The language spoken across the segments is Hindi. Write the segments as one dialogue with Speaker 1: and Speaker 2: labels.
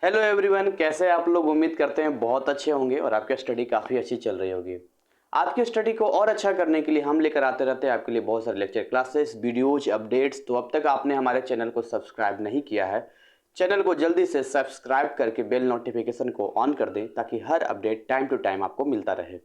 Speaker 1: हेलो एवरीवन, कैसे हैं आप लोग। उम्मीद करते हैं बहुत अच्छे होंगे और आपकी स्टडी काफ़ी अच्छी चल रही होगी। आपकी स्टडी को और अच्छा करने के लिए हम लेकर आते रहते हैं आपके लिए बहुत सारे लेक्चर क्लासेस, वीडियोज, अपडेट्स। तो अब तक आपने हमारे चैनल को सब्सक्राइब नहीं किया है, चैनल को जल्दी से सब्सक्राइब करके बेल नोटिफिकेशन को ऑन कर दें ताकि हर अपडेट टाइम टू टाइम आपको मिलता रहे।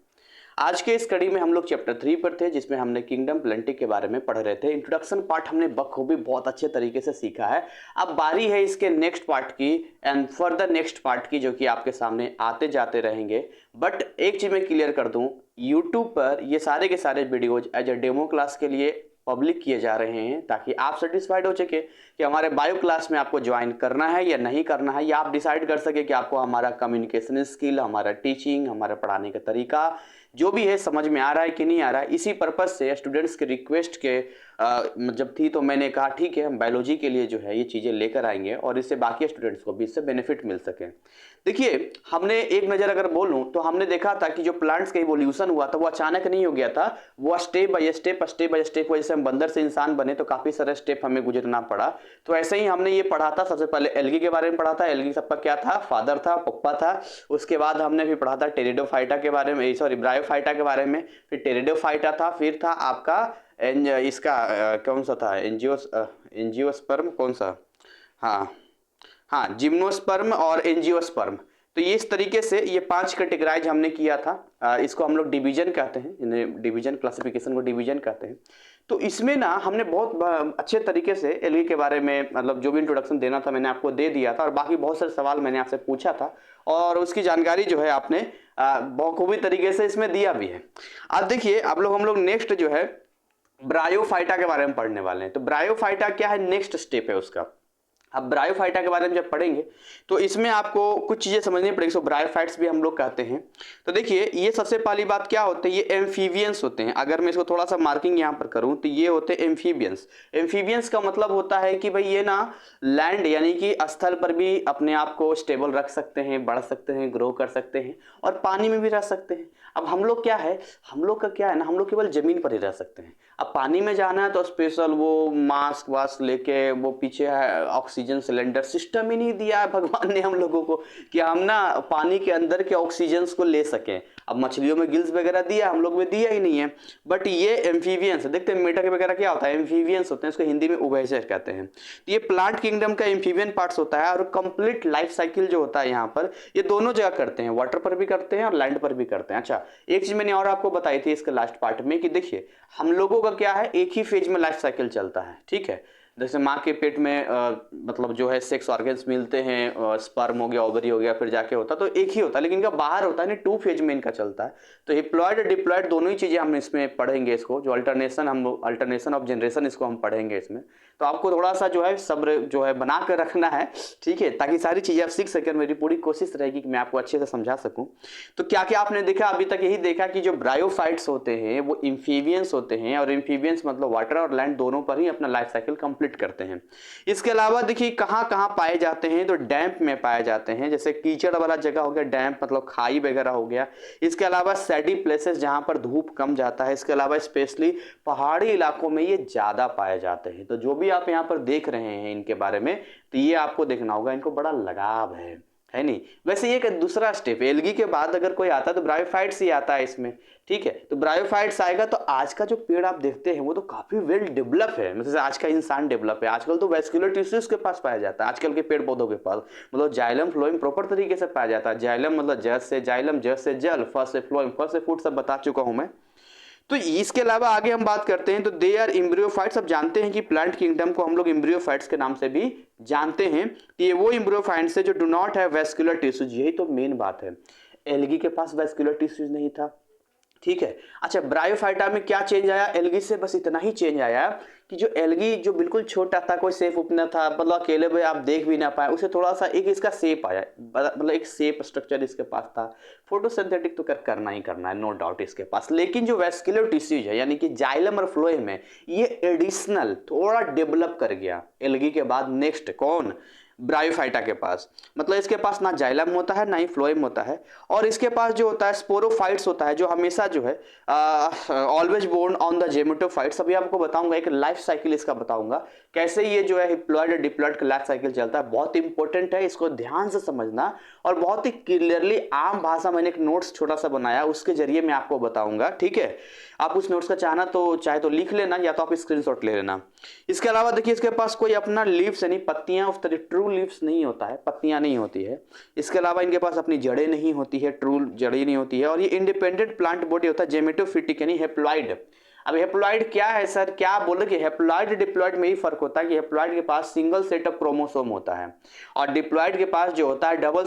Speaker 1: आज के इस कड़ी में हम लोग चैप्टर 3 पर थे, जिसमें हमने किंगडम प्लेंटी के बारे में पढ़ रहे थे। इंट्रोडक्शन पार्ट हमने बखूबी बहुत अच्छे तरीके से सीखा है। अब बारी है इसके नेक्स्ट पार्ट की एंड फर्दर नेक्स्ट पार्ट की, जो कि आपके सामने आते जाते रहेंगे। बट एक चीज मैं क्लियर कर दूं, यूट्यूब पर ये सारे के सारे videos as a demo class के लिए पब्लिक किए जा रहे हैं ताकि आप सेटिस्फाइड हो सके कि हमारे बायो क्लास में आपको ज्वाइन करना है या नहीं करना है, या आप डिसाइड कर सके कि आपको हमारा कम्युनिकेशन स्किल, हमारा टीचिंग, हमारा पढ़ाने का तरीका जो भी है समझ में आ रहा है कि नहीं आ रहा है। इसी पर्पज से स्टूडेंट्स के रिक्वेस्ट के जब थी तो मैंने कहा ठीक है, हम बायोलॉजी के लिए जो है ये चीज़ें लेकर आएंगे और इससे बाकी स्टूडेंट्स को भी इससे बेनिफिट मिल सके। देखिए, हमने एक नज़र अगर बोलूं तो हमने देखा था कि जो प्लांट्स का इवोल्यूशन हुआ था वो अचानक नहीं हो गया था, वो स्टेप बाय स्टेप हुआ। जैसे हम बंदर से इंसान बने तो काफ़ी सारे स्टेप हमें गुजरना पड़ा। तो ऐसे ही हमने ये पढ़ा था, सबसे पहले एल्गी के बारे में पढ़ा था। एल्गी सबका क्या था, फादर था, पप्पा था। उसके बाद हमने भी पढ़ा था टेरिडोफाइटा के बारे में, सॉरी ब्रायोफाइटा के बारे में। फिर टेरिडोफाइटा था, फिर था आपका इसका कौन सा था, एंजियोस्पर्म कौन सा, हाँ हाँ, जिम्नोस्पर्म और एंजियोस्पर्म। तो ये इस तरीके से ये 5 कैटेगराइज हमने किया था। इसको हम लोग डिवीजन कहते हैं, इन्हें डिवीजन, क्लासिफिकेशन को डिवीजन कहते हैं। तो इसमें ना हमने बहुत अच्छे तरीके से एलगी के बारे में, मतलब जो भी इंट्रोडक्शन देना था मैंने आपको दे दिया था, और बाकी बहुत सारे सवाल मैंने आपसे पूछा था और उसकी जानकारी जो है आपने बखूबी तरीके से इसमें दिया भी है। अब देखिए, हम लोग नेक्स्ट जो है ब्रायोफाइटा के बारे में पढ़ने वाले हैं। तो ब्रायोफाइटा क्या है, नेक्स्ट स्टेप है उसका। अब ब्रायोफाइटा के बारे में जब पढ़ेंगे तो इसमें आपको कुछ चीजें समझनी पड़ेगी। सो ब्रायोफाइट्स भी हम लोग कहते हैं। तो देखिए, ये सबसे पहली बात क्या होते हैं, ये एम्फीबियंस होते हैं। अगर मैं इसको थोड़ा सा मार्किंग यहाँ पर करूँ तो ये होते हैं एम्फीबियंस। एम्फीबियंस का मतलब होता है कि भाई ये ना लैंड यानी कि स्थल पर भी अपने आप को स्टेबल रख सकते हैं, बढ़ सकते हैं, ग्रो कर सकते हैं, और पानी में भी रह सकते हैं। अब हम लोग क्या है, हम लोग का क्या है ना, हम लोग केवल जमीन पर ही रह सकते हैं। अब पानी में जाना है तो स्पेशल वो मास्क वास्क लेके, वो पीछे है ऑक्सीजन सिलेंडर, सिस्टम ही नहीं दिया है भगवान ने हम लोगों को कि हम ना पानी के अंदर के ऑक्सीजन को ले सकें। अब मछलियों में गिल्स वगैरह दिया, हम लोग में दिया ही नहीं है। बट ये एम्फीबियंस, देखते हैं मेढक वगैरह क्या होता है, एम्फीबियंस होते हैं, इसको हिंदी में उभयचर कहते हैं। तो ये प्लांट किंगडम का एम्फीबियन पार्ट्स होता है। और कंप्लीट लाइफ साइकिल जो होता है यहाँ पर, ये दोनों जगह करते हैं, वाटर पर भी करते हैं और लैंड पर भी करते हैं। अच्छा, एक चीज मैंने और आपको बताई थी इसके लास्ट पार्ट में कि देखिए, हम लोगों का क्या है, एक ही फेज में लाइफ साइकिल चलता है, ठीक है। जैसे माँ के पेट में मतलब जो है सेक्स ऑर्गन्स मिलते हैं, स्पर्म हो गया, ओवरी हो गया, फिर जाके होता तो एक ही होता है, लेकिन इनका बाहर होता है ना, 2 फेज में इनका चलता है। तो हिप्लॉइड और डिप्लॉइड दोनों ही चीजें हम इसमें पढ़ेंगे। इसको जो अल्टरनेशन ऑफ जनरेशन, इसको हम पढ़ेंगे इसमें। तो आपको थोड़ा सा जो है सब्र जो है बना कर रखना है, ठीक है, ताकि सारी चीजें आप सीख सकें। मेरी पूरी कोशिश रहेगी कि मैं आपको अच्छे से समझा सकूं। तो क्या क्या आपने देखा अभी तक, यही देखा कि जो ब्रायोफाइट्स होते हैं वो इम्फीबियंस होते हैं, और इम्फीबियंस मतलब वाटर और लैंड दोनों पर ही अपना लाइफ साइकिल कंप्लीट करते हैं। इसके अलावा देखिए कहाँ कहाँ पाए जाते हैं, तो डैम्प में पाए जाते हैं, जैसे कीचड़ वाला जगह हो गया, डैम्प मतलब खाई वगैरह हो गया। इसके अलावा सैडी प्लेसेस जहाँ पर धूप कम जाता है। इसके अलावा स्पेशली पहाड़ी इलाकों में ये ज्यादा पाए जाते हैं। तो जो भी आप यहाँ पर देख रहे हैं इनके बारे में, तो ये आपको देखना होगा, इनको बड़ा लगाव है नहीं। वैसे ये एक दूसरा स्टेप, एल्गी के बाद अगर कोई आता है तो ब्रायोफाइट्स ही आता है इसमें, ठीक है। तो ब्रायोफाइट्स आएगा तो आज का जो पेड़ आप देखते हैं वो तो काफी वेल डेवलप है, मतलब आज का इंसान डेवलप है। आजकल तो वेस्कुलर टिश्यूज के पास पाया जाता है, आजकल के पेड़ पौधों के पास, मतलब जाइलम फ्लोएम प्रॉपर तरीके से पाया जाता है। जाइलम मतलब जड़ से जाइलम, जड़ से जल, फर्स्ट से फ्लोएम, फर्स्ट से फूड, सब बता चुका हूं मैं। तो इसके अलावा आगे हम बात करते हैं तो दे आर इम्ब्रियोफाइट्स। अब जानते हैं कि प्लांट किंगडम को हम लोग इम्ब्रियोफाइट्स के नाम से भी जानते हैं। कि ये वो इम्ब्रियोफाइट्स है जो do not have vascular tissues. यही तो मेन बात है, एल्गी के पास वेस्कुलर टिश्यूज नहीं था, ठीक है। अच्छा, ब्रायोफाइटा में क्या चेंज आया, एल्गी से बस इतना ही चेंज आया कि जो एल्गी जो बिल्कुल छोटा था, कोई सेफ उपना था, मतलब अकेले में आप देख भी ना पाए, उसे थोड़ा सा एक इसका शेप आया, मतलब एक शेप स्ट्रक्चर इसके पास था। फोटोसिंथेटिक तो करना ही करना है, नो डाउट इसके पास। लेकिन जो वेस्कुलर टिश्यूज है यानी कि जाइलम और फ्लोएम है, ये एडिशनल थोड़ा डेवलप कर गया एल्गी के बाद। नेक्स्ट कौन, ब्रायोफाइटा के पास। मतलब इसके पास ना जाइलम होता है ना ही फ्लोएम होता है, और इसके पास जो होता है स्पोरोफाइट्स होता है, जो हमेशा जो है ऑलवेज बोर्न ऑन द जेमेटोफाइट्स। अभी आपको बताऊंगा एक लाइफ साइकिल इसका बताऊंगा, कैसे ये जो है हिप्लॉइड डिप्लॉइड का लाइफ साइकिल चलता है। बहुत इंपॉर्टेंट है, इसको ध्यान से समझना, और बहुत ही क्लियरली आम भाषा मैंने एक नोट्स छोटा सा बनाया, उसके जरिए मैं आपको बताऊंगा, ठीक है। आप उस नोट्स का चाहे तो लिख लेना, या तो आप स्क्रीनशॉट ले लेना। इसके अलावा देखिए इसके पास कोई अपना लीव्स यानी पत्तियां उस तरह ट्रू लीव्स नहीं होता है, पत्तियां नहीं होती है। इसके अलावा इनके पास अपनी जड़ें नहीं होती है, ट्रू जड़ें नहीं होती है, और ये इंडिपेंडेंट प्लांट बॉडी होता है, जेमेटोफिटिक यानी हेप्लॉइड। अब हेप्लॉइड क्या है सर, क्या बोले कि हेप्लॉइड डिप्लॉइड में ही फर्क होता है कि हेप्लॉइड के पास सिंगल सेट ऑफ क्रोमोसोम होता है, और डिप्लॉइड के पास जो होता है डबल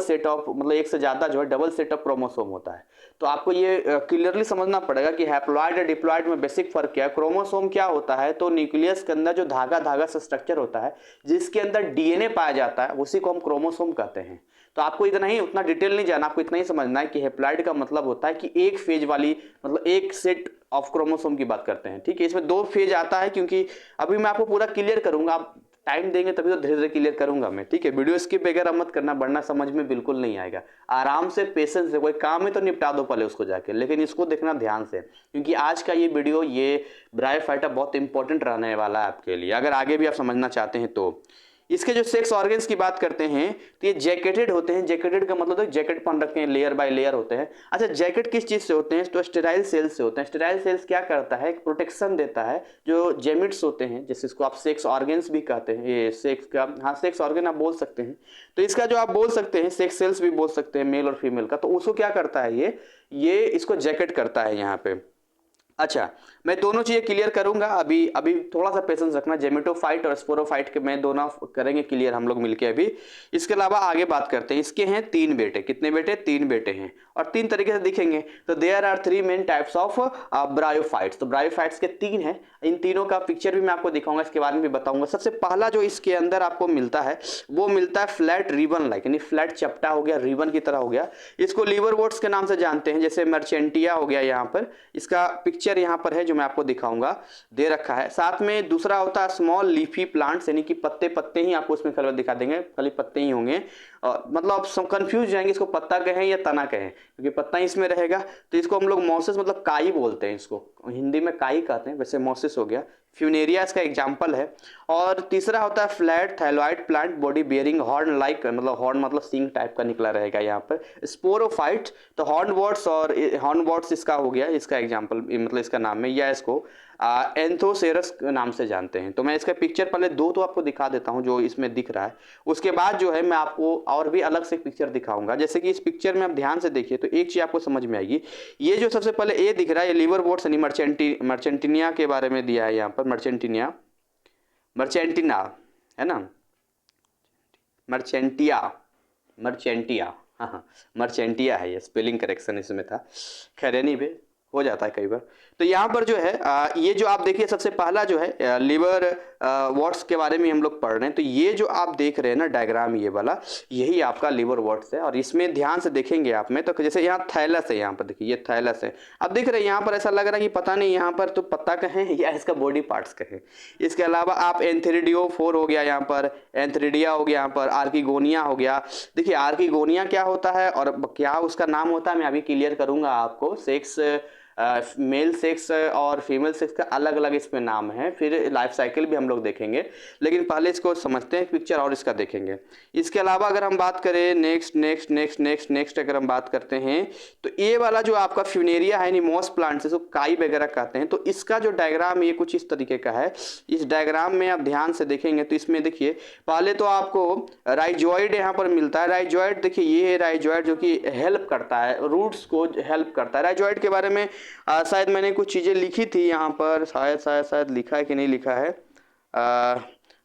Speaker 1: सेट ऑफ, मतलब एक से ज्यादा जो है डबल सेट ऑफ क्रोमोसोम होता है। तो आपको ये क्लियरली समझना पड़ेगा कि हैप्लॉइड और डिप्लॉइड में बेसिक फर्क क्या है। क्रोमोसोम क्या होता है, तो न्यूक्लियस के अंदर जो धागा धागा से स्ट्रक्चर होता है जिसके अंदर डीएनए पाया जाता है उसी को हम क्रोमोसोम कहते हैं। तो आपको इतना ही, उतना डिटेल नहीं जाना, आपको इतना ही समझना है कि हैप्लॉइड का मतलब होता है कि एक फेज वाली, मतलब एक सेट ऑफ क्रोमोसोम की बात करते हैं, ठीक है। इसमें 2 फेज आता है, क्योंकि अभी मैं आपको पूरा क्लियर करूंगा, आप टाइम देंगे तभी तो धीरे धीरे क्लियर करूंगा मैं, ठीक है। वीडियो स्किप वगैरह मत करना, वरना समझ में बिल्कुल नहीं आएगा। आराम से पेशेंस से, कोई काम है तो निपटा दो पहले उसको जाके, लेकिन इसको देखना ध्यान से, क्योंकि आज का ये वीडियो, ये ब्रायोफाइटा बहुत इंपॉर्टेंट रहने वाला है आपके लिए, अगर आगे भी आप समझना चाहते हैं तो। इसके जो सेक्स ऑर्गन्स की बात करते हैं तो ये जैकेटेड होते हैं। जैकेटेड का मतलब तो जैकेट पहन रखे हैं, लेयर बाय लेयर होते हैं। अच्छा, जैकेट किस चीज से होते हैं, तो स्टेराइल सेल्स से होते हैं। स्टेराइल सेल्स क्या करता है, एक प्रोटेक्शन देता है जो जेमिट्स होते हैं, जैसे इसको आप सेक्स ऑर्गन्स भी कहते हैं, ये सेक्स का, हाँ सेक्स ऑर्गन आप बोल सकते हैं। तो इसका जो आप बोल सकते हैं सेक्स सेल्स भी बोल सकते हैं, मेल और फीमेल का, तो उसको क्या करता है ये इसको जैकेट करता है यहाँ पे। अच्छा, मैं दोनों चीजें क्लियर करूंगा, अभी अभी थोड़ा सा पेशेंस रखना। जेमेटोफाइट और स्पोरोफाइट के मैं दोनों करेंगे क्लियर हम लोग मिलके अभी। इसके अलावा आगे बात करते हैं, इसके हैं 3 बेटे। कितने बेटे, 3 बेटे हैं, और 3 तरीके से दिखेंगे। तो there are 3 main types of bryophytes. तो ब्रायोफाइट्स के 3 हैं, इन तीनों का पिक्चर भी मैं आपको दिखाऊंगा, इसके बारे में भी बताऊंगा। सबसे पहला जो इसके अंदर आपको मिलता है वो मिलता है फ्लैट रिबन लाइक, यानी फ्लैट चपटा हो गया, रिबन की तरह हो गया। इसको लीवरवोर्ट्स के नाम से जानते हैं, जैसे मर्चेंटिया हो गया। यहाँ पर इसका पिक्चर यहाँ पर है जो मैं आपको दिखाऊंगा, दे रखा है। साथ में दूसरा होता है स्मॉल लीफी प्लांट्स, यानी कि पत्ते पत्ते ही आपको इसमें कलर दिखा देंगे, खाली पत्ते ही होंगे। मतलब आप सब कंफ्यूज जाएंगे इसको पत्ता कहें या तना कहें, क्योंकि पत्ता ही इसमें रहेगा। तो इसको हम लोग मॉसेस मतलब काई बोलते हैं, इसको हिंदी में काई कहते हैं, वैसे मॉसेस हो गया। फ्यूनेरिया इसका एग्जाम्पल है। और तीसरा होता है flat thalloid plant body bearing horn like, मतलब हॉर्न मतलब सींग टाइप का निकला रहेगा यहाँ पर, स्पोरोफाइट। तो हॉर्नवॉर्ट्स और हॉर्नवॉर्ट्स इसका हो गया, इसका एग्जाम्पल, मतलब इसका नाम है, या इसको एंथोसेरस नाम से जानते हैं। तो मैं इसका पिक्चर पहले 2 तो आपको दिखा देता हूं जो इसमें दिख रहा है, उसके बाद जो है मैं आपको और भी अलग से पिक्चर दिखाऊंगा। जैसे कि इस पिक्चर में आप ध्यान से देखिए तो एक चीज आपको समझ में आएगी। ये जो सबसे पहले ए दिख रहा है, ये लीवरवोर्ट्स यानी मर्चेंटिनिया के बारे में दिया है यहाँ पर, मर्चेंटिना है ना, मर्चेंटिया, हाँ मर्चेंटिया है, ये स्पेलिंग करेक्शन इसमें था, खैर नहीं भी हो जाता है कई बार। तो यहाँ पर जो है ये जो आप देखिए सबसे पहला जो है लिवर वॉट्स के बारे में हम लोग पढ़ रहे हैं। तो ये जो आप देख रहे हैं ना डायग्राम, ये वाला, यही आपका लिवर वॉट्स है। और इसमें ध्यान से देखेंगे आप में, तो जैसे यहाँ थैलस है, यहाँ पर देखिए ये थैलस है। अब देख रहे हैं यहाँ पर ऐसा लग रहा है कि पता नहीं यहाँ पर तो पत्ता कहें या इसका बॉडी पार्ट्स कहें। इसके अलावा आप एंथेरिडियोफोर हो गया, यहाँ पर एंथेरिडिया हो गया, यहाँ पर आर्किगोनिया हो गया। देखिए आर्किगोनिया क्या होता है और क्या उसका नाम होता है मैं अभी क्लियर करूंगा आपको। सेक्स मेल सेक्स और फीमेल सेक्स का अलग अलग इसमें नाम है, फिर लाइफ साइकिल भी हम लोग देखेंगे, लेकिन पहले इसको समझते हैं पिक्चर और इसका देखेंगे। इसके अलावा अगर हम बात करें नेक्स्ट अगर हम बात करते हैं तो ये वाला जो आपका फ्यूनेरिया है, मॉस प्लांट से काई वगैरह कहते हैं। तो इसका जो डायग्राम ये कुछ इस तरीके का है। इस डायग्राम में आप ध्यान से देखेंगे तो इसमें देखिए पहले तो आपको राइजॉइड यहाँ पर मिलता है। राइजॉइड देखिए ये है राइजॉइड जो कि हेल्प करता है, रूट्स को हेल्प करता है। राइजॉइड के बारे में शायद मैंने कुछ चीजें लिखी थी यहाँ पर, शायद लिखा है कि नहीं लिखा है।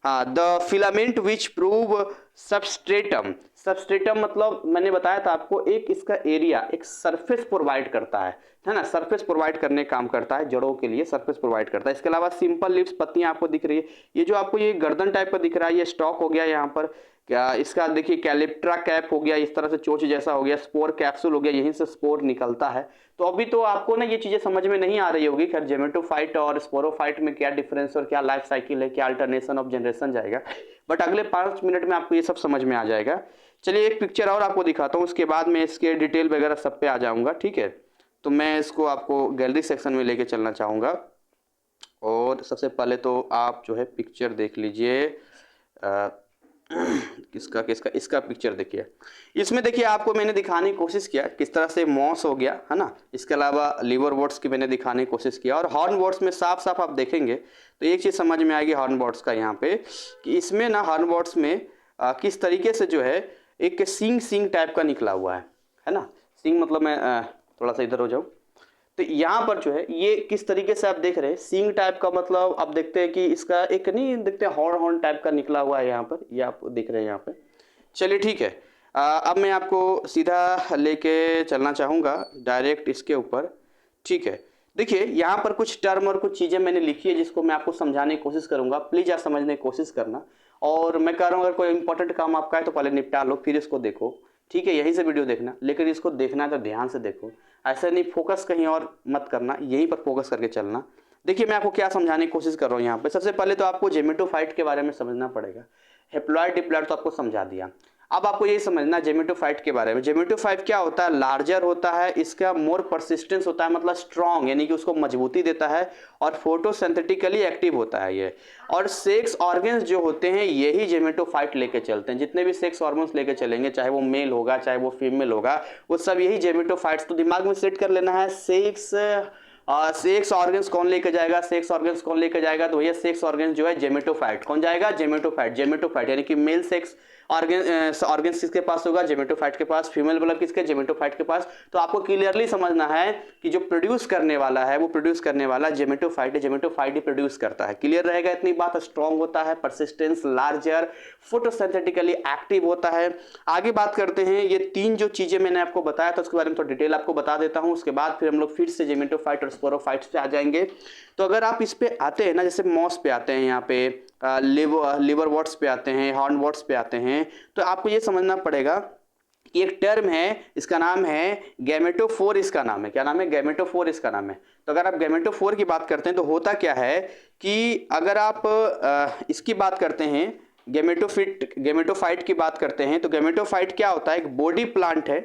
Speaker 1: हाँ, the filament which prove substratum. Substratum मतलब मैंने बताया था आपको, एक इसका एरिया, एक सरफेस प्रोवाइड करता है ना, सरफेस प्रोवाइड करने काम करता है, जड़ों के लिए सरफेस प्रोवाइड करता है। इसके अलावा सिंपल लिप्स, पत्तियां आपको दिख रही है। ये जो आपको ये गर्दन टाइप का दिख रहा है, ये स्टॉक हो गया यहाँ पर। क्या इसका देखिए कैलिप्ट्रा कैप हो गया, इस तरह से चोंच जैसा हो गया, स्पोर कैप्सूल हो गया, यहीं से स्पोर निकलता है। तो अभी तो आपको ना ये चीजें समझ में नहीं आ रही होगी, खैर जेमेटोफाइट और स्पोरोफाइट में क्या डिफरेंस और क्या लाइफ साइकिल है, क्या अल्टरनेशन ऑफ जनरेशन जाएगा, बट अगले 5 मिनट में आपको ये सब समझ में आ जाएगा। चलिए एक पिक्चर और आपको दिखाता हूँ, उसके बाद मैं इसके डिटेल वगैरह सब पे आ जाऊंगा, ठीक है। तो मैं इसको आपको गैलरी सेक्शन में लेके चलना चाहूँगा, और सबसे पहले तो आप जो है पिक्चर देख लीजिए। किसका किसका इसका पिक्चर देखिए। इसमें देखिए आपको मैंने दिखाने की कोशिश किया किस तरह से मॉस हो गया है ना, इसके अलावा लीवर वॉट्स की मैंने दिखाने की कोशिश किया, और हॉर्न वॉट्स में साफ साफ आप देखेंगे तो एक चीज़ समझ में आएगी हॉर्न वॉट्स का यहाँ पे, कि इसमें ना हॉर्न वॉट्स में किस तरीके से जो है एक सींग सींग टाइप का निकला हुआ है ना। सींग मतलब मैं थोड़ा सा इधर हो जाऊँ, तो यहाँ पर जो है ये किस तरीके से आप देख रहे हैं सींग टाइप का, मतलब आप देखते हैं कि इसका एक नहीं देखते हॉर्न हॉर्न टाइप का निकला हुआ है यहाँ पर, ये आप देख रहे हैं यहाँ पे। चलिए ठीक है, अब मैं आपको सीधा लेके चलना चाहूँगा डायरेक्ट इसके ऊपर, ठीक है। देखिए यहाँ पर कुछ टर्म और कुछ चीज़ें मैंने लिखी है जिसको मैं आपको समझाने की कोशिश करूँगा, प्लीज़ आप समझने की कोशिश करना। और मैं कह रहा हूँ अगर कोई इंपॉर्टेंट काम आपका है तो पहले निपटा लो फिर इसको देखो, ठीक है। यहीं से वीडियो देखना, लेकिन इसको देखना है तो ध्यान से देखो, ऐसा नहीं फोकस कहीं और मत करना, यहीं पर फोकस करके चलना। देखिए मैं आपको क्या समझाने की कोशिश कर रहा हूँ यहाँ पे। सबसे पहले तो आपको जेमेटोफाइट के बारे में समझना पड़ेगा। हेप्लॉइड डिप्लॉइड तो आपको समझा दिया, अब आपको ये समझना जेमेटोफाइट के बारे में। जेमेटोफाइट क्या होता है, लार्जर होता है, इसका मोर परसिस्टेंस होता है, मतलब स्ट्रॉन्ग यानी कि उसको मजबूती देता है, और फोटोसिंथेटिकली एक्टिव होता है ये। और सेक्स ऑर्गन्स जो होते हैं यही जेमेटोफाइट लेके चलते हैं, जितने भी सेक्स ऑर्गन्स लेके चलेंगे, चाहे वो मेल होगा चाहे वो फीमेल होगा, वो सब यही जेमेटोफाइट्स। तो दिमाग में सेट कर लेना है, सेक्स ऑर्गन्स कौन लेके जाएगा, सेक्स ऑर्गन्स कौन लेके जाएगा, तो भैया सेक्स ऑर्गन्स जो है जेमेटोफाइट कौन जाएगा, जेमेटोफाइट। जेमेटोफाइट यानी कि मेल सेक्स ऑर्गन्स किसके पास होगा, जेमेटोफाइट के पास। फीमेल ब्लड किसके, जेमेटोफाइट के पास। तो आपको क्लियरली समझना है कि जो प्रोड्यूस करने वाला है वो प्रोड्यूस करने वाला जेमेटोफाइट है, जेमेटोफाइट ही प्रोड्यूस करता है। क्लियर रहेगा इतनी बात। स्ट्रॉन्ग होता है, परसिस्टेंस, लार्जर, फोटोसिंथेटिकली एक्टिव होता है। आगे बात करते हैं, ये तीन जो चीजें मैंने आपको बताया था उसके बारे में थोड़ा डिटेल आपको बता देता हूं, उसके बाद फिर हम लोग फिर से जेमेटोफाइट और स्पोरोफाइट्स पे आ जाएंगे। तो अगर आप इस पे आते हैं ना, जैसे मॉस पे आते हैं, यहाँ पे लिवर वॉट्स पे आते हैं, हॉर्न वॉट्स पे आते हैं, तो आपको ये समझना पड़ेगा कि एक टर्म है, इसका नाम है गैमेटोफोर। इसका नाम है, क्या नाम है, गैमेटोफोर इसका नाम है। तो अगर आप गैमेटोफोर की बात करते हैं तो होता क्या है कि अगर आप इसकी बात करते हैं, गैमेटोफाइट की बात करते हैं, तो गैमेटोफाइट क्या होता है, एक बॉडी प्लांट है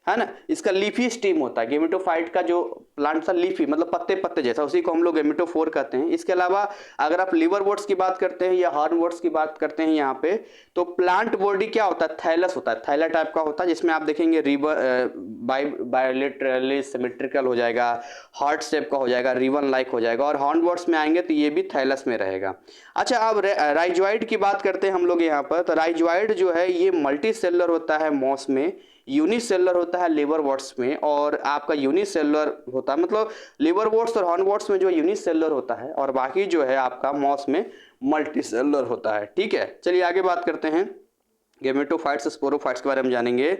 Speaker 1: ना। इसका लीफी स्टीम होता है। गेमेटोफाइट का जो प्लांट था लीफी मतलब पत्ते पत्ते जैसा, उसी को हम लोग गेमेटोफोर कहते हैं। इसके अलावा अगर आप लिवर वोट्स की बात करते हैं या हॉर्न वोट्स की बात करते हैं यहाँ पे, तो प्लांट बॉडी क्या होता है, थैलस होता है, थैला टाइप का होता है, जिसमें आप देखेंगे रिवर बायलेटरली सिमेट्रिकल हो जाएगा, हार्ट शेप का हो जाएगा, रिबन लाइक हो जाएगा। और हॉर्न वोट्स में आएंगे तो ये भी थैलस में रहेगा। अच्छा, अब राइजॉइड की बात करते हैं हम लोग यहाँ पर। तो राइजॉइड जो है ये मल्टी सेलुलर होता है मॉस में, यूनिसेलुलर होता है लिवर वॉट्स में, और आपका यूनिसेलुलर होता है, मतलब लिवर वॉट्स और हॉर्न वॉट्स में जो यूनिसेलुलर होता है, और बाकी जो है आपका मॉस में मल्टीसेलुलर होता है। ठीक है, चलिए आगे बात करते हैं, गेमेटोफाइट्स स्पोरोफाइट्स के बारे में जानेंगे।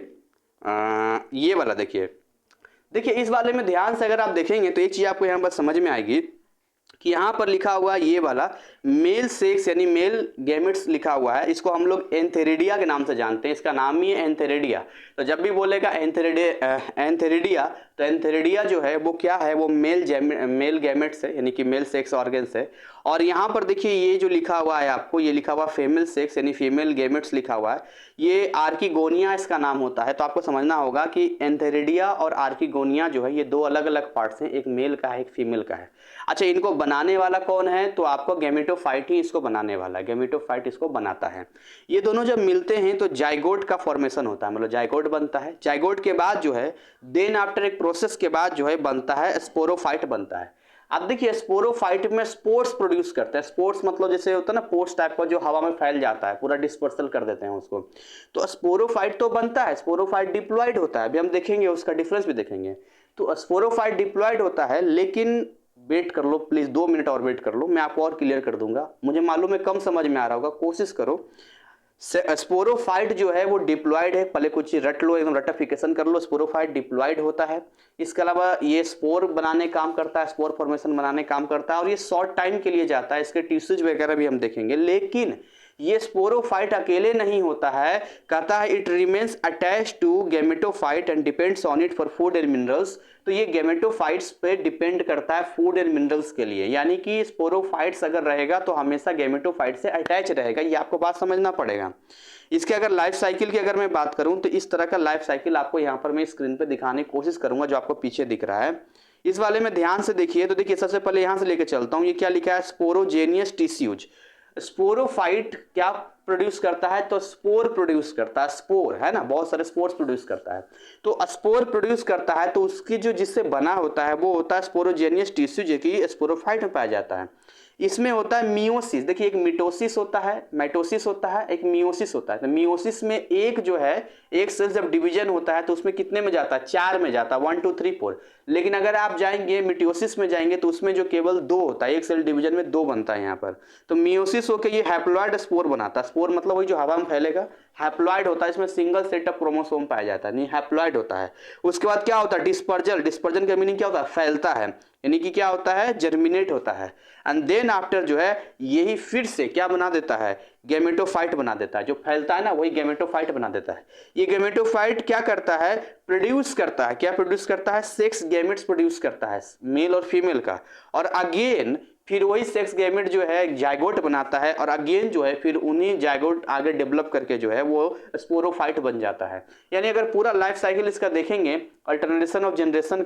Speaker 1: ये वाला देखिए इस वाले में ध्यान से अगर आप देखेंगे तो एक चीज आपको यहाँ पर समझ में आएगी कि यहाँ पर लिखा हुआ ये वाला मेल सेक्स यानी मेल गैमेट्स लिखा हुआ है, इसको हम लोग एंथेरिडिया के नाम से जानते हैं। इसका नाम ही है एंथेरिडिया। तो जब भी बोलेगा एंथेरिडिया, तो एंथेरिडिया जो है वो क्या है, वो मेल गैमेट्स है, यानी कि मेल सेक्स ऑर्गन्स है। और यहाँ पर देखिए ये जो लिखा हुआ है आपको, ये लिखा हुआ फीमेल सेक्स यानी फीमेल गैमेट्स लिखा हुआ है, ये आर्किगोनिया इसका नाम होता है। तो आपको समझना होगा कि एंथेरिडिया और आर्किगोनिया जो है ये दो अलग अलग पार्ट्स हैं, एक मेल का है एक फीमेल का है। अच्छा, इनको बनाने वाला कौन है, तो आपको गैमेटोफाइट ही इसको बनाने वाला है, गैमेटोफाइट इसको बनाता है। ये दोनों जब मिलते हैं तो जाइगोट का फॉर्मेशन होता है, मतलब जाइगोट बनता है। जाइगोट के बाद जो है देन आफ्टर एक प्रोसेस के बाद जो है बनता है स्पोरोफाइट बनता है। अब देखिए स्पोरोफाइट में स्पोर्स प्रोड्यूस करते हैं। स्पोर्स मतलब जैसे होता है ना पोर्स टाइप का, जो हवा में फैल जाता है, पूरा डिस्पर्सल कर देते हैं उसको। तो स्पोरोफाइट तो बनता है, स्पोरोफाइट डिप्लॉयड होता है, अभी हम देखेंगे उसका डिफरेंस भी देखेंगे। तो स्पोरोफाइट डिप्लॉयड होता है, लेकिन वेट कर लो प्लीज, 2 मिनट और वेट कर लो, मैं आपको और क्लियर कर दूंगा। मुझे मालूम है कम समझ में आ रहा होगा, कोशिश करो। स्पोरोफाइट जो है वो डिप्लॉयड है, पहले कुछ रट लो, एकदम रटिफिकेशन कर लो। स्पोरोफाइट डिप्लॉयड होता है। इसके अलावा ये स्पोर बनाने काम करता है, स्पोर फॉर्मेशन बनाने काम करता है, और ये शॉर्ट टाइम के लिए जाता है, इसके टिश्यूज वगैरह भी हम देखेंगे। लेकिन ये स्पोरोफाइट अकेले नहीं होता है, कहता है it remains attach to gametophyte and depends on it for food and minerals. तो ये गैमेटोफाइट्स पे डिपेंड करता है फूड एंड मिनरल्स के लिए, यानी कि स्पोरोफाइट्स अगर रहेगा तो हमेशा गैमेटोफाइट से अटैच रहेगा, ये आपको बात समझना पड़ेगा। इसके अगर लाइफ साइकिल की अगर मैं बात करूं तो इस तरह का लाइफ साइकिल आपको यहाँ पर मैं स्क्रीन पे दिखाने की कोशिश करूंगा, जो आपको पीछे दिख रहा है। इस वाले में ध्यान से देखिए, तो देखिए सबसे पहले यहाँ से लेके चलता हूँ, ये क्या लिखा है, स्पोरोजेनियस टिश्यूज। स्पोरोफाइट क्या प्रोड्यूस करता है, तो स्पोर प्रोड्यूस करता है, स्पोर है ना, बहुत सारे स्पोर्स प्रोड्यूस करता है। तो स्पोर प्रोड्यूस करता है तो उसकी जो जिससे बना होता है वो होता है स्पोरोजेनियस टिश्यू, जो कि स्पोरोफाइट में पाया जाता है। इसमें होता है मियोसिस, देखिए एक मिटोसिस होता है, माइटोसिस होता है, एक मियोसिस होता है। तो मियोसिस में एक जो है एक सेल जब डिवीजन होता है तो उसमें कितने में जाता है, 4 में जाता है, 1 2 3 4। लेकिन अगर आप जाएंगे मिटोसिस में जाएंगे तो उसमें जो केवल 2 होता है, एक सेल डिवीजन में 2 बनता है यहाँ पर। तो मियोसिस होकर ये हैप्लॉइड स्पोर बनाता है। स्पोर मतलब वही जो हवा में फैलेगा, हैप्लॉइड होता है, इसमें सिंगल सेट ऑफ क्रोमोसोम पाया जाता है, नहीं हैप्लॉइड होता है। उसके बाद क्या होता है, डिस्पर्जल। डिस्पर्जन का मीनिंग क्या होता है, फैलता है, यानी कि क्या होता है, जर्मिनेट होता है। एंड देन आफ्टर जो है यही फिर से क्या बना देता है, गैमेटोफाइट बना देता है। जो फैलता है ना वही गैमेटोफाइट बना देता है। ये गैमेटोफाइट क्या करता है, प्रोड्यूस करता है, क्या प्रोड्यूस करता है, सेक्स गैमेट्स प्रोड्यूस करता है, मेल और फीमेल का। और अगेन फिर वही सेक्स गैमेट जो है जाइगोट बनाता है, और अगेन जो है फिर उन्हीं जाइगोट आगे डेवलप करके जो है वो स्पोरोफाइट बन जाता है। यानी अगर पूरा लाइफ साइकिल इसका देखेंगे, अल्टरेशन ऑफ जनरेशन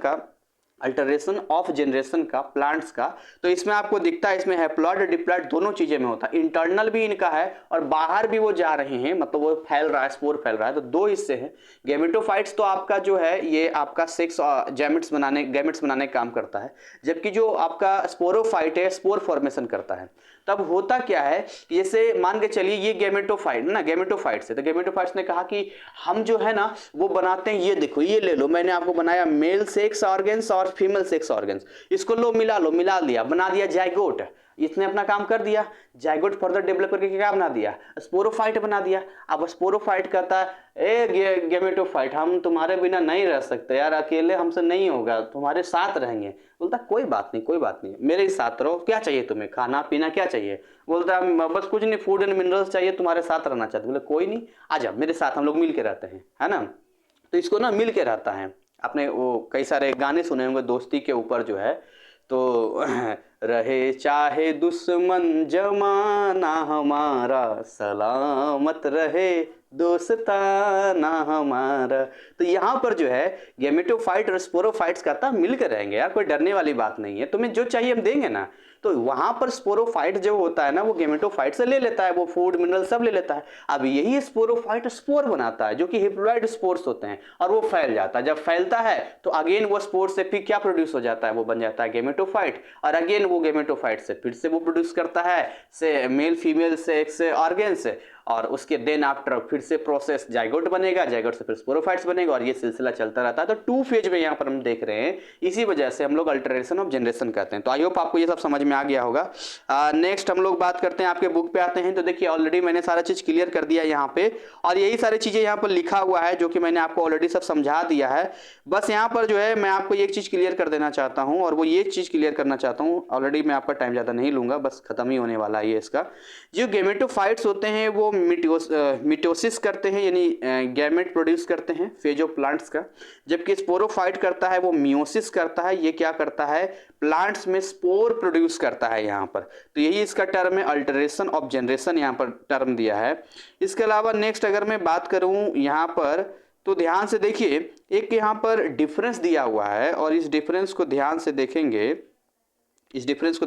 Speaker 1: का प्लांट्स का, तो इसमें आपको दिखता है, इसमें हैप्लॉइड डिप्लॉइड दोनों चीजें में होता है। इंटरनल भी इनका है और बाहर भी वो जा रहे हैं, मतलब वो फैल रहा है, स्पोर फैल रहा है। तो 2 हिस्से हैं। गैमेटोफाइट्स तो आपका जो है ये आपका सेक्स गैमेट्स बनाने का काम करता है, जबकि जो आपका स्पोरोफाइट है स्पोर फॉर्मेशन करता है। तब होता क्या है, जैसे मान के चलिए ये गैमेटोफाइट ना, गैमेटोफाइट से, तो गैमेटोफाइट्स ने कहा कि हम जो है ना वो बनाते हैं, ये देखो ये ले लो, मैंने आपको बनाया मेल सेक्स ऑर्गन्स और फीमेल सेक्स ऑर्गन्स, इसको लो मिला दिया, बना दिया जाइगोट। इसने अपना काम कर दिया, जाइगोट फर्दर डेवलप करके क्या बना दिया, स्पोरोफाइट बना दिया। अब स्पोरोफाइट कहता है ए गैमेटोफाइट हम तुम्हारे बिना नहीं रह सकते यार, अकेले हमसे नहीं होगा, तुम्हारे साथ रहेंगे। बोलता कोई बात नहीं, मेरे ही साथ रहो, क्या चाहिए तुम्हें, खाना पीना क्या चाहिए। बोलता बस कुछ नहीं, फूड एंड मिनरल्स चाहिए, तुम्हारे साथ रहना चाहते। बोले कोई नहीं, आजा मेरे साथ, हम लोग मिल के रहते हैं, है ना। तो इसको ना मिल के रहता है। आपने वो कई सारे गाने सुने होंगे दोस्ती के ऊपर जो है, तो रहे चाहे दुश्मन जमाना हमारा, सलामत रहे दोस्ताना हमारा। तो यहाँ पर जो है गैमेटोफाइट और स्पोरोफाइट्स कहता मिलकर रहेंगे यार, कोई डरने वाली बात नहीं है, तुम्हें जो चाहिए हम देंगे ना। तो वहां पर स्पोरोफाइट जो होता है ना वो गैमेटोफाइट से ले लेता है, वो फूड मिनरल सब ले लेता है। अब यही स्पोरोफाइट स्पोर बनाता है, जो कि हैप्लॉइड स्पोर्स होते हैं, और वो फैल जाता है। जब फैलता है तो अगेन वो स्पोर से फिर क्या प्रोड्यूस हो जाता है, वो बन जाता है गैमेटोफाइट। और अगेन वो गैमेटोफाइट से फिर से वो प्रोड्यूस करता है से मेल फीमेल सेक्स ऑर्गन्स, और उसके देन आफ्टर फिर से प्रोसेस जाइगोट बनेगा, जाइगोट से फिर स्पोरोफाइट्स बनेगा, और ये सिलसिला चलता रहता है। तो 2 फेज में यहाँ पर हम देख रहे हैं, इसी वजह से हम लोग अल्टरेशन ऑफ जनरेशन कहते हैं। तो आई होप आपको ये सब समझ में आ गया होगा। नेक्स्ट हम लोग बात करते हैं, आपके बुक पे आते हैं। तो देखिए ऑलरेडी मैंने सारा चीज क्लियर कर दिया यहाँ पे, और यही सारी चीजें यहाँ पर लिखा हुआ है जो कि मैंने आपको ऑलरेडी सब समझा दिया है। बस यहाँ पर जो है मैं आपको एक चीज क्लियर कर देना चाहता हूँ, और वो ये चीज क्लियर करना चाहता हूँ, ऑलरेडी मैं आपका टाइम ज्यादा नहीं लूंगा, बस खत्म ही होने वाला है ये इसका। जो गैमेटोफाइट्स होते हैं वो मिटोसिस करते हैं, यानी गैमेट प्रोड्यूस करते हैं फेज ऑफ प्लांट्स का, जबकि स्पोरोफाइट करता है वो मियोसिस करता है, ये क्या करता है, प्लांट्स में स्पोर प्रोड्यूस करता है यहाँ पर। तो यही इसका टर्म है, अल्टरेशन ऑफ जनरेशन यहाँ पर टर्म दिया है। इसके अलावा नेक्स्ट अगर मैं बात करूँ यहाँ पर, तो ध्यान से देखिए एक यहाँ पर डिफरेंस दिया हुआ है, और इस डिफरेंस को ध्यान से देखेंगे, इस डिफरेंस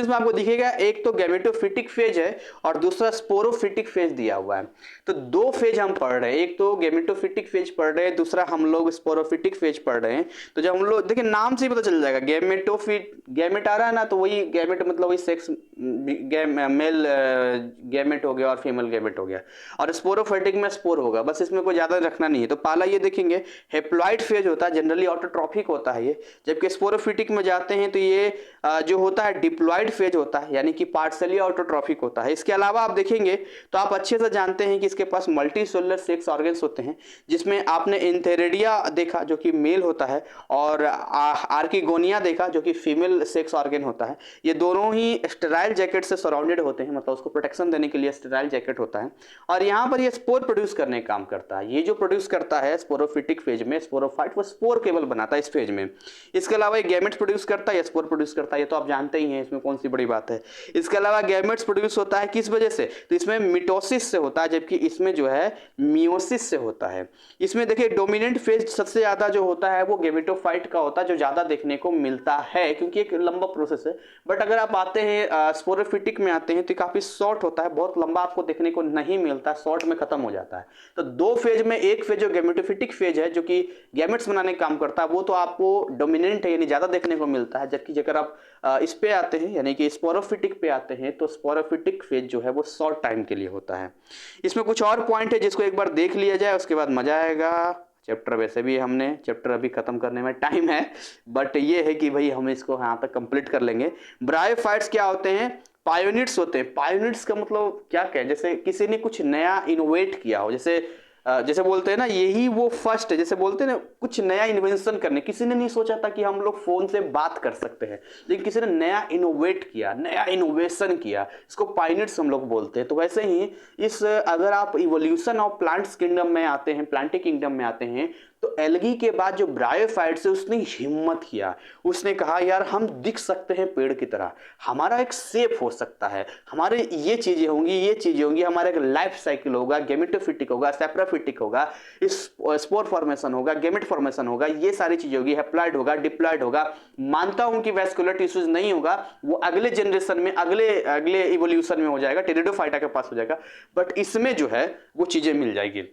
Speaker 1: में आपको दिखेगा एक तो गैमेटोफिटिक फेज है और दूसरा स्पोरोफिटिक फेज दिया हुआ है। तो 2 फेज हम पढ़ रहे हैं, एक तो गैमेटोफिटिक फेज पढ़ रहे हैं, दूसरा हम लोग स्पोरोफिटिक फेज पढ़ रहे हैं। तो जब हम लोग देखिए नाम से ही पता चल जाएगा, गैमेट आ रहा है ना, तो वही गैमेट मतलब वही सेक्स मेल गैमेट हो गया और फीमेल गैमेट हो गया, और स्पोरोफिटिक में स्पोर होगा, बस इसमें कोई ज्यादा रखना नहीं है। तो पहला ये देखेंगे हैप्लॉइड फेज होता है, जनरली ऑटोट्रॉफिक होता है ये, जबकि स्पोरोफिटिक में जाते हैं हैं तो ये जो होता है डिप्लॉयड फेज होता है, यानी कि पार्शियली ऑटोट्रॉफिक होता है। इसके अलावा आप देखेंगे तो आप अच्छे से जानते हैं कि इसके पास मल्टी सेलुलर सेक्स ऑर्गन्स होते हैं, जिसमें आपने इंथेरिडिया देखा जो कि मेल होता है, और आर्किगोनिया देखा जो कि फीमेल सेक्स ऑर्गन होता है। ये दोनों ही स्टेराइल जैकेट से सराउंडेड होते हैं, मतलब उसको प्रोटेक्शन देने के लिए स्टेराइल जैकेट होता है। और यहाँ पर ये स्पोर प्रोड्यूस करने का काम करता है। ये जो प्रोड्यूस करता है स्पोरोफिटिक फेज में, स्पोरोफाइट वो स्पोर केवल बनाता है इस फेज में। इसके अलावा ये गैमेट्स प्रोड्यूस करता है या स्पोर प्रोड्यूस करता है, ये तो आप जानते ही हैं, इसमें कौन सी बड़ी बात है। इसके अलावा गैमेट्स प्रोड्यूस होता है किस वजह से, तो इसमें मिटोसिस से होता है, जबकि इसमें जो है मियोसिस से होता है। इसमें देखिए डोमिनेंट फेज सबसे ज्यादा जो होता है वो गैमेटोफाइट का होता है, जो ज्यादा देखने को मिलता है, क्योंकि एक लंबा प्रोसेस है। बट अगर आप आते हैं स्पोरोफिटिक में आते हैं तो काफी शॉर्ट होता है, बहुत लंबा आपको देखने को नहीं मिलता, शॉर्ट में खत्म हो जाता है। तो दो फेज में एक फेज जो गैमेटोफिटिक फेज है जो कि गैमेट्स बनाने का काम करता है, वो तो आपको डोमिनेंट है यानी ज्यादा देखने को मिलता है। जबकि अगर आप इस पे आते हैं यानी कि स्पोरोफिटिक पे आते हैं तो स्पोरोफिटिक फेज जो है वो शॉर्ट टाइम के लिए होता है। इसमें कुछ और पॉइंट है जिसको एक बार देख लिया जाए, उसके बाद मजा आएगा। चैप्टर वैसे भी हमने चैप्टर अभी खत्म करने में टाइम है, बट ये है कि भाई हम इसको यहाँ तक कंप्लीट कर लेंगे। ब्रायोफाइट्स क्या होते हैं, पायोनिट्स होते हैं। पायोनिट्स का मतलब क्या कहें, जैसे किसी ने कुछ नया इनोवेट किया हो, जैसे बोलते हैं ना यही वो फर्स्ट है, जैसे बोलते हैं ना कुछ नया इन्वेंशन करने, किसी ने नहीं सोचा था कि हम लोग फोन से बात कर सकते हैं, लेकिन किसी ने नया इनोवेट किया, नया इनोवेशन किया, इसको पायनियर्स हम लोग बोलते हैं। तो वैसे ही इस अगर आप इवोल्यूशन ऑफ प्लांट्स किंगडम में आते हैं, प्लांटिक किंगडम में आते हैं, तो एल्गी के बाद जो ब्रायोफाइट्स है उसने हिम्मत किया, उसने कहा यार हम दिख सकते हैं पेड़ की तरह, हमारा एक शेप हो सकता है, हमारे ये चीजें होंगी, ये चीजें होंगी, हमारा एक लाइफ साइकिल होगा, गेमेटोफिटिक होगा, सेप्रोफिटिक होगा, स्पोर फॉर्मेशन होगा, गेमेट फॉर्मेशन होगा, ये सारी चीजें होगी, हैप्लॉइड होगा, डिप्लॉइड होगा। मानता हूं कि वैस्कुलर टिश्यूज नहीं होगा, वो अगले जनरेशन में, अगले इवोल्यूशन में हो जाएगा, टेरिडोफाइटा के पास हो जाएगा, बट इसमें जो है वो चीजें मिल जाएगी।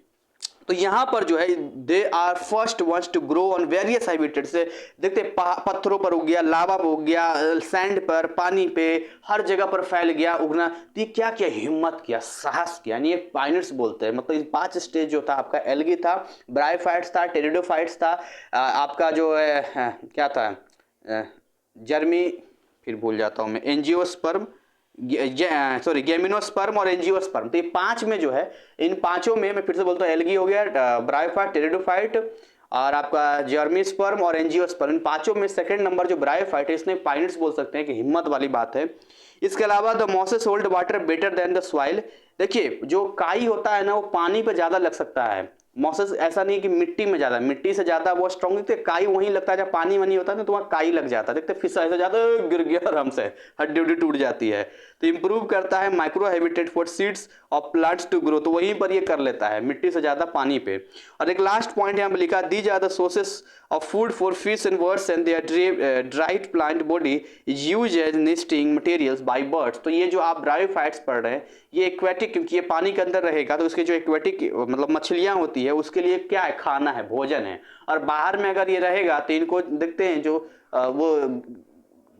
Speaker 1: तो यहां पर जो है they are first ones to grow on various habitat से, देखते पत्थरों पर उग गया, लावा पर उग गया, सैंड पर, पानी पे, हर जगह पर फैल गया उगना। तो ये क्या किया, हिम्मत किया, साहस किया, यानी ये पायनियर्स बोलते हैं। मतलब ये 5 स्टेज जो था आपका, एल्गी था, ब्रायोफाइट्स था, टेरिडोफाइट्स था, आपका जो है क्या था, जर्मी, फिर भूल जाता हूं मैं, एंजियोस्पर्म, गेमिनोस्पर्म और एंजियोस्पर्म। तो ये 5 में जो है, इन पांचों में मैं फिर से बोलता हूँ, एल्गी हो गया, ब्रायोफाइट, टेरिडोफाइट और आपका जर्मीस्पर्म और एंजियोस्पर्म, इन पांचों में सेकंड नंबर जो ब्रायोफाइट है, इसने पायनियर्स बोल सकते हैं कि हिम्मत वाली बात है। इसके अलावा the mosses hold water better than the soil. देखिए जो काई होता है ना वो पानी पे ज्यादा लग सकता है, मॉसेस ऐसा नहीं कि मिट्टी में ज्यादा, मिट्टी से ज्यादा वो स्ट्रॉन्ग दिखते, काई वहीं लगता है जब पानी वनी होता है ना, तो वहाँ काई लग जाता है, देखते फिसा ऐसा जाता है, गिर गया आराम से, हड्डी उड्डी टूट जाती है। तो इंप्रूव करता है micro habitat for seeds of plants to grow, तो वहीं पर ये कर लेता है, मिट्टी से ज्यादा पानी पे। और एक लास्ट पॉइंट यहाँ पे लिखा, these are the sources of food for fish and birds and their dried plant body is used as nesting materials by birds. तो ये जो आप ब्रायोफाइट्स पढ़ रहे हैं ये एक्वेटिक, क्योंकि ये पानी के अंदर रहेगा, तो उसके जो एक्वेटिक मतलब मछलियां होती है उसके लिए क्या है, खाना है, भोजन है। और बाहर में अगर ये रहेगा तो इनको देखते हैं जो वो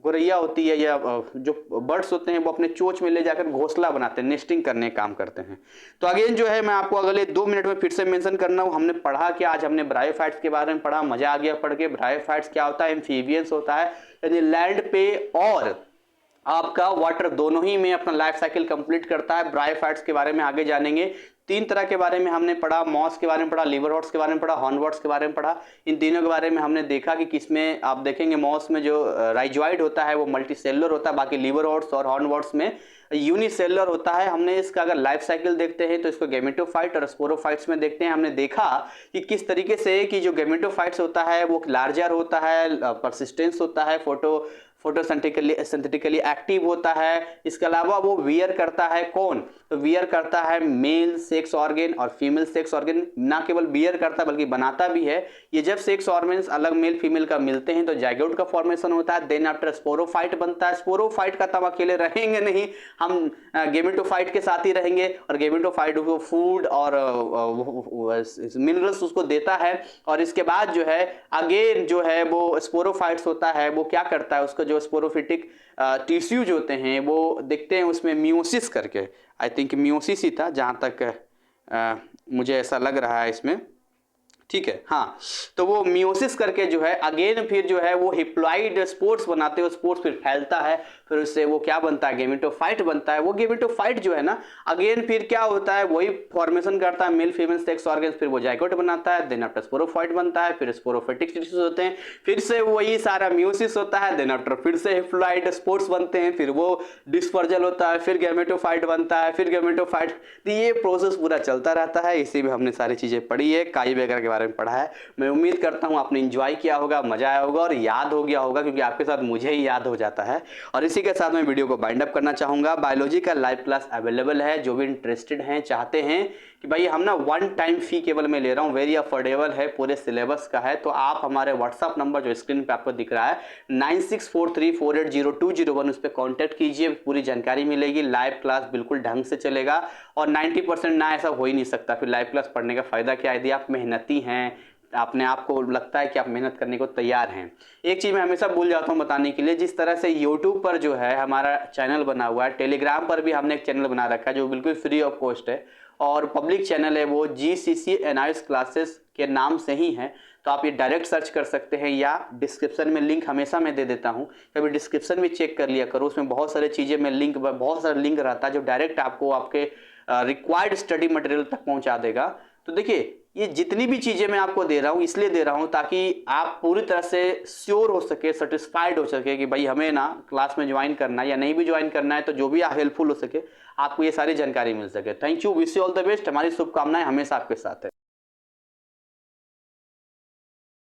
Speaker 1: गोरैया होती है या जो बर्ड्स होते हैं वो अपने चोंच में ले जाकर घोंसला बनाते हैं, नेस्टिंग करने का काम करते हैं। तो अगेन जो है मैं आपको अगले 2 मिनट में फिर से मेंशन करना हूं, हमने पढ़ा कि आज हमने ब्रायोफाइट्स के बारे में पढ़ा, मजा आ गया पढ़ के। ब्रायोफाइट्स क्या होता है, एम्फीबियंस होता है, यानी लैंड पे और आपका वाटर दोनों ही में अपना लाइफ साइकिल कंप्लीट करता है। ब्रायोफाइट्स के बारे में आगे जानेंगे। 3 तरह के बारे में हमने पढ़ा, मॉस के बारे में पढ़ा, लिवरवर्ट्स के बारे में पढ़ा, हॉर्नवर्ट्स के बारे में पढ़ा। इन तीनों के बारे में हमने देखा कि किसमें आप देखेंगे मॉस में जो राइजॉइड होता है वो मल्टीसेलुलर होता है, बाकी लिवरवर्ट्स और हॉर्नवर्ट्स में यूनिसेलुलर होता है। हमने इसका अगर लाइफ साइकिल देखते हैं तो इसको गैमेटोफाइट और स्पोरोफाइट्स में देखते हैं। हमने देखा कि किस तरीके से कि जो गैमेटोफाइट्स होता है वो लार्जर होता है, परसिस्टेंस होता है, फोटोसिंथेटिकली एक्टिव होता है। इसके अलावा वो वियर करता है कौन, तो वियर करता है मेल सेक्स ऑर्गन और फीमेल सेक्स ऑर्गन। ना केवल वियर करता बल्कि बनाता भी है। ये जब सेक्स ऑर्गन्स अलग मेल फीमेल का मिलते हैं तो जाइगोट का फॉर्मेशन होता है, देन आफ्टर स्पोरोफाइट बनता है। स्पोरोफाइट का तब अकेले रहेंगे नहीं, हम गेमेटोफाइट के साथ ही रहेंगे और गेमेटोफाइट को फूड और मिनरल्स उसको देता है। और इसके बाद जो है अगेन जो है वो स्पोरोफाइट्स होता है, वो क्या करता है, उसको जो स्पोरोफिटिक टिश्यूज होते हैं वो देखते हैं उसमें मियोसिस करके, आई थिंक मियोसिस ही था जहाँ तक मुझे ऐसा लग रहा है इसमें। ठीक है। हाँ, तो वो मियोसिस करके जो है अगेन फिर जो है वो हिप्लॉइड स्पोर्ट्स बनाते हैं, स्पोर्ट्स फिर फैलता है, फिर उससे वो क्या बनता है, गेमेटोफाइट बनता है। वो गेमेटोफाइट जो है ना अगेन फिर क्या होता है, वही फॉर्मेशन करता है मेल फीमेल सेक्स ऑर्गन्स, फिर वो जाइगोट बनाता है, देन आफ्टर स्पोरोफाइट बनता है, फिर स्पोरोफाइटिक टिश्यूज होते हैं, फिर से वही सारा मियोसिस होता है, देन आफ्टर फिर से हिप्लॉइड स्पोर्ट्स बनते हैं, फिर वो डिस्पर्जल होता है, फिर गेमेटोफाइट बनता है, फिर गेमेटोफाइट। तो ये प्रोसेस पूरा चलता रहता है। इसी में हमने सारी चीजें पढ़ी है, काई वगैरह के बारे में पढ़ा है। मैं उम्मीद करता हूँ आपने एंजॉय किया होगा, मजा आया होगा और याद हो गया होगा, क्योंकि आपके साथ मुझे ही याद हो जाता है। और इसी के साथ मैं वीडियो को बाइंड अप करना चाहूंगा। बायोलॉजी का लाइव क्लास अवेलेबल है, जो भी इंटरेस्टेड हैं, चाहते हैं कि भाई हम ना वन टाइम फी केवल मैं ले रहा हूँ, वेरी अफोर्डेबल है, पूरे सिलेबस का है, तो आप हमारे व्हाट्सअप नंबर जो स्क्रीन पे आपको दिख रहा है 9643480201 उस पर कॉन्टैक्ट कीजिए, पूरी जानकारी मिलेगी। लाइव क्लास बिल्कुल ढंग से चलेगा और 90% ना ऐसा हो ही नहीं सकता, फिर लाइव क्लास पढ़ने का फायदा क्या है। यदि आप मेहनती हैं, आपने आपको लगता है कि आप मेहनत करने को तैयार हैं। एक चीज़ मैं हमेशा भूल जाता हूं बताने के लिए, जिस तरह से YouTube पर जो है हमारा चैनल बना हुआ है, टेलीग्राम पर भी हमने एक चैनल बना रखा है जो बिल्कुल फ्री ऑफ कॉस्ट है और पब्लिक चैनल है, वो GCC एनालिस क्लासेस के नाम से ही है। तो आप ये डायरेक्ट सर्च कर सकते हैं या डिस्क्रिप्शन में लिंक हमेशा मैं दे देता हूँ, कभी डिस्क्रिप्शन भी चेक कर लिया करो, उसमें बहुत सारी चीज़ें मैं लिंक, बहुत सारा लिंक रहता है जो डायरेक्ट आपको आपके रिक्वायर्ड स्टडी मटेरियल तक पहुँचा देगा। तो देखिए ये जितनी भी चीजें मैं आपको दे रहा हूं इसलिए दे रहा हूं ताकि आप पूरी तरह से श्योर हो सके, सेटिस्फाइड हो सके कि भाई हमें ना क्लास में ज्वाइन करना है या नहीं भी ज्वाइन करना है, तो जो भी हेल्पफुल हो सके आपको ये सारी जानकारी मिल सके। Thank you, wish you all the best. हमारी शुभकामनाएं हमेशा आपके साथ है।